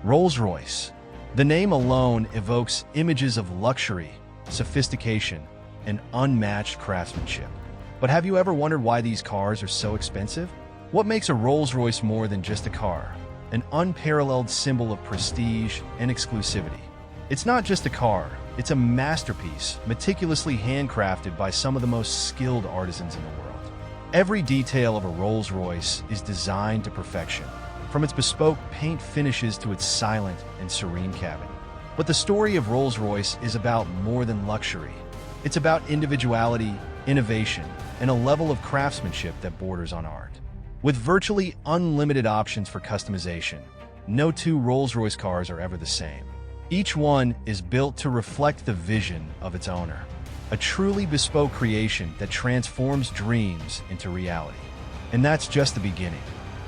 Rolls Royce. The name alone evokes images of luxury, sophistication, and unmatched craftsmanship. But have you ever wondered why these cars are so expensive? What makes a Rolls Royce more than just a car? An unparalleled symbol of prestige and exclusivity. It's not just a car, it's a masterpiece, meticulously handcrafted by some of the most skilled artisans in the world. Every detail of a Rolls Royce is designed to perfection, from its bespoke paint finishes to its silent and serene cabin. But the story of Rolls Royce is about more than luxury. It's about individuality, innovation, and a level of craftsmanship that borders on art. With virtually unlimited options for customization, no two Rolls Royce cars are ever the same. Each one is built to reflect the vision of its owner, a truly bespoke creation that transforms dreams into reality. And that's just the beginning.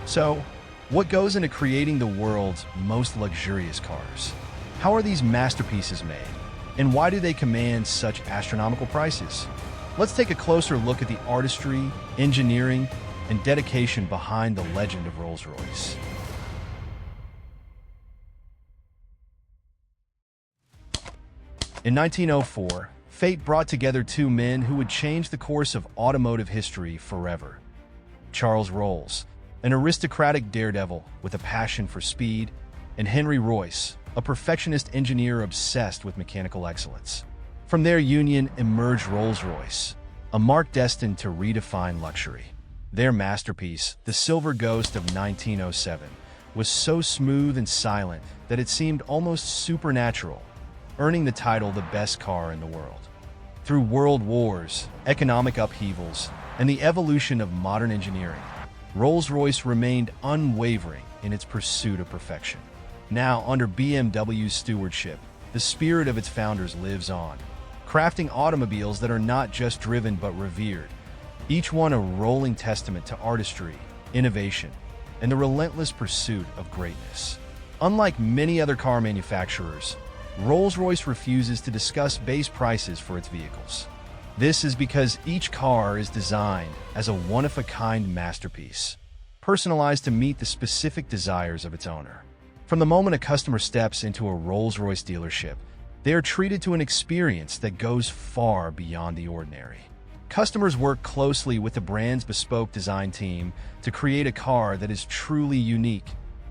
So, what goes into creating the world's most luxurious cars? How are these masterpieces made? And why do they command such astronomical prices? Let's take a closer look at the artistry, engineering, and dedication behind the legend of Rolls Royce. In 1904, fate brought together two men who would change the course of automotive history forever. Charles Rolls, an aristocratic daredevil with a passion for speed, and Henry Royce, a perfectionist engineer obsessed with mechanical excellence. From their union emerged Rolls Royce, a mark destined to redefine luxury. Their masterpiece, the Silver Ghost of 1907, was so smooth and silent that it seemed almost supernatural, earning the title the best car in the world. Through world wars, economic upheavals, and the evolution of modern engineering, Rolls-Royce remained unwavering in its pursuit of perfection. Now, under BMW's stewardship, the spirit of its founders lives on, crafting automobiles that are not just driven but revered, each one a rolling testament to artistry, innovation, and the relentless pursuit of greatness. Unlike many other car manufacturers, Rolls-Royce refuses to discuss base prices for its vehicles. This is because each car is designed as a one-of-a-kind masterpiece, personalized to meet the specific desires of its owner. From the moment a customer steps into a Rolls-Royce dealership, they are treated to an experience that goes far beyond the ordinary. Customers work closely with the brand's bespoke design team to create a car that is truly unique,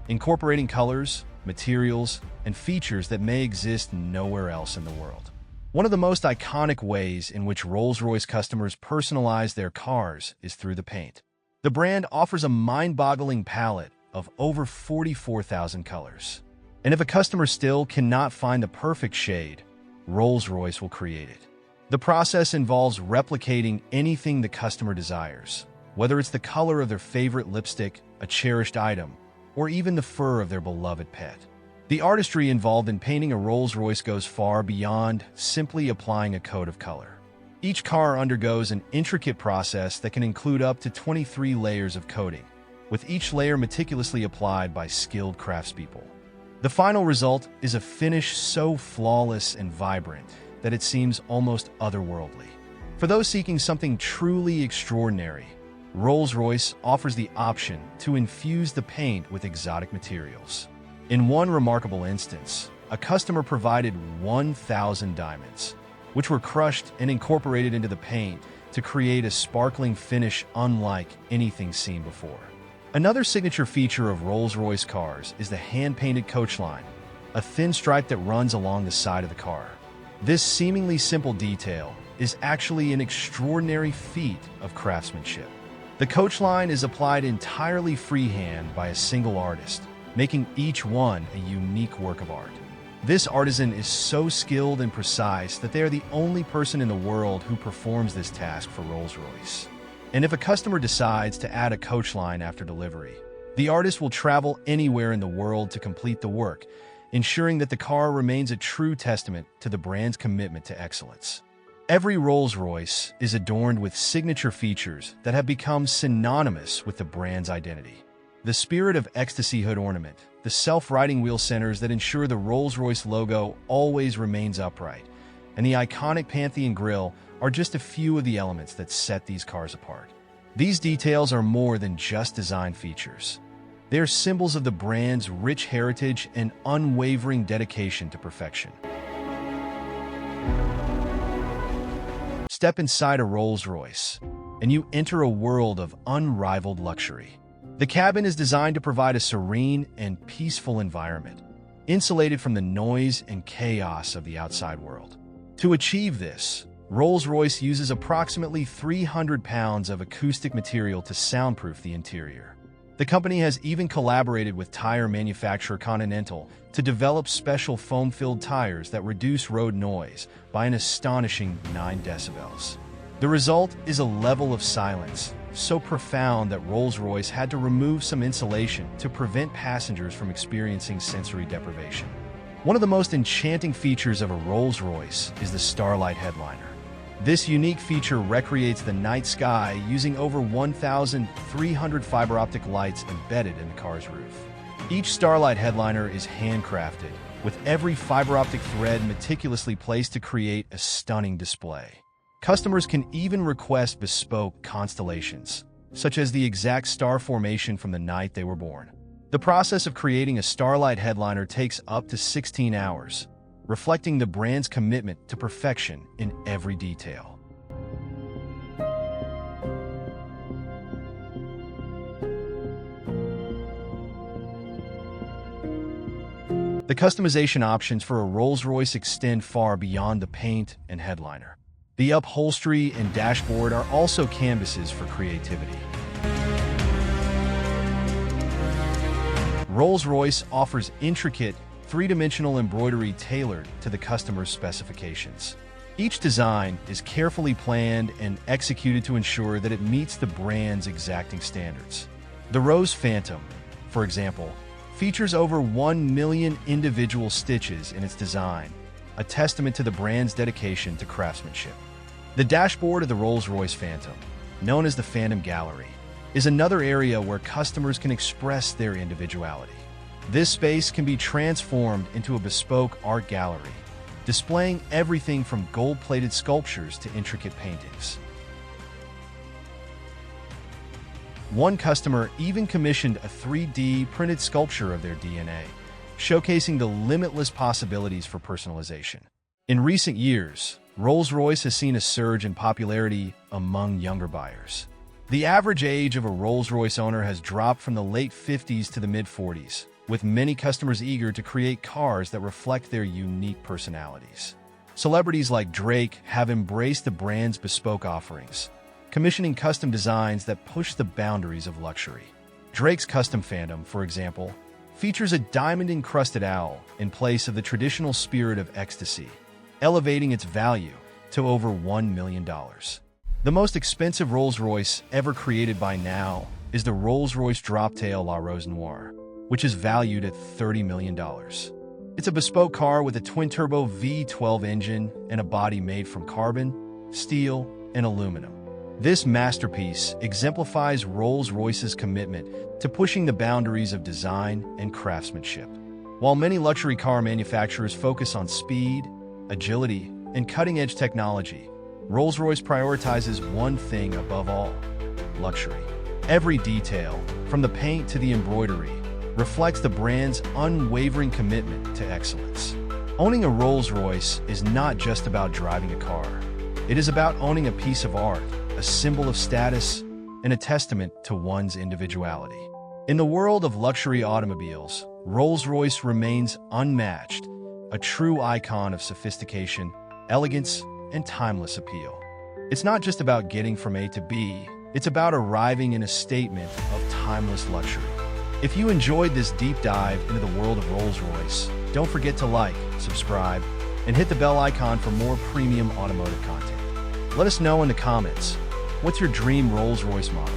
incorporating colors, materials, and features that may exist nowhere else in the world. One of the most iconic ways in which Rolls-Royce customers personalize their cars is through the paint. The brand offers a mind-boggling palette of over 44,000 colors. And if a customer still cannot find the perfect shade, Rolls-Royce will create it. The process involves replicating anything the customer desires, whether it's the color of their favorite lipstick, a cherished item, or even the fur of their beloved pet. The artistry involved in painting a Rolls-Royce goes far beyond simply applying a coat of color. Each car undergoes an intricate process that can include up to 23 layers of coating, with each layer meticulously applied by skilled craftspeople. The final result is a finish so flawless and vibrant that it seems almost otherworldly. For those seeking something truly extraordinary, Rolls-Royce offers the option to infuse the paint with exotic materials. In one remarkable instance, a customer provided 1,000 diamonds, which were crushed and incorporated into the paint to create a sparkling finish unlike anything seen before. Another signature feature of Rolls-Royce cars is the hand-painted coach line, a thin stripe that runs along the side of the car. This seemingly simple detail is actually an extraordinary feat of craftsmanship. The coach line is applied entirely freehand by a single artist, making each one a unique work of art. This artisan is so skilled and precise that they are the only person in the world who performs this task for Rolls-Royce. And if a customer decides to add a coach line after delivery, the artist will travel anywhere in the world to complete the work, ensuring that the car remains a true testament to the brand's commitment to excellence. Every Rolls-Royce is adorned with signature features that have become synonymous with the brand's identity. The Spirit of Ecstasy hood ornament, the self-riding wheel centers that ensure the Rolls-Royce logo always remains upright, and the iconic Pantheon grille are just a few of the elements that set these cars apart. These details are more than just design features. They are symbols of the brand's rich heritage and unwavering dedication to perfection. Step inside a Rolls Royce, and you enter a world of unrivaled luxury. The cabin is designed to provide a serene and peaceful environment, insulated from the noise and chaos of the outside world. To achieve this, Rolls-Royce uses approximately 300 pounds of acoustic material to soundproof the interior. The company has even collaborated with tire manufacturer Continental to develop special foam-filled tires that reduce road noise by an astonishing 9 decibels. The result is a level of silence so profound that Rolls-Royce had to remove some insulation to prevent passengers from experiencing sensory deprivation. One of the most enchanting features of a Rolls-Royce is the Starlight Headliner. This unique feature recreates the night sky using over 1,300 fiber optic lights embedded in the car's roof. Each Starlight Headliner is handcrafted, with every fiber optic thread meticulously placed to create a stunning display. Customers can even request bespoke constellations, such as the exact star formation from the night they were born. The process of creating a Starlight Headliner takes up to 16 hours, reflecting the brand's commitment to perfection in every detail. The customization options for a Rolls-Royce extend far beyond the paint and headliner. The upholstery and dashboard are also canvases for creativity. Rolls-Royce offers intricate, three-dimensional embroidery tailored to the customer's specifications. Each design is carefully planned and executed to ensure that it meets the brand's exacting standards. The Rose Phantom, for example, features over 1 million individual stitches in its design, a testament to the brand's dedication to craftsmanship. The dashboard of the Rolls-Royce Phantom, known as the Phantom Gallery, is another area where customers can express their individuality. This space can be transformed into a bespoke art gallery, displaying everything from gold-plated sculptures to intricate paintings. One customer even commissioned a 3D printed sculpture of their DNA, showcasing the limitless possibilities for personalization. In recent years, Rolls-Royce has seen a surge in popularity among younger buyers. The average age of a Rolls-Royce owner has dropped from the late 50s to the mid-40s, with many customers eager to create cars that reflect their unique personalities. Celebrities like Drake have embraced the brand's bespoke offerings, commissioning custom designs that push the boundaries of luxury. Drake's custom Phantom, for example, features a diamond-encrusted owl in place of the traditional Spirit of Ecstasy, elevating its value to over $1 million. The most expensive Rolls-Royce ever created by now is the Rolls-Royce Droptail La Rose Noire, which is valued at $30 million. It's a bespoke car with a twin-turbo V12 engine and a body made from carbon, steel, and aluminum. This masterpiece exemplifies Rolls-Royce's commitment to pushing the boundaries of design and craftsmanship. While many luxury car manufacturers focus on speed, agility, and cutting-edge technology, Rolls-Royce prioritizes one thing above all: luxury. Every detail, from the paint to the embroidery, reflects the brand's unwavering commitment to excellence. Owning a Rolls-Royce is not just about driving a car. It is about owning a piece of art, a symbol of status, and a testament to one's individuality. In the world of luxury automobiles, Rolls-Royce remains unmatched, a true icon of sophistication, elegance, and timeless appeal. It's not just about getting from A to B, it's about arriving in a statement of timeless luxury. If you enjoyed this deep dive into the world of Rolls-Royce, don't forget to like, subscribe, and hit the bell icon for more premium automotive content. Let us know in the comments, what's your dream Rolls-Royce model?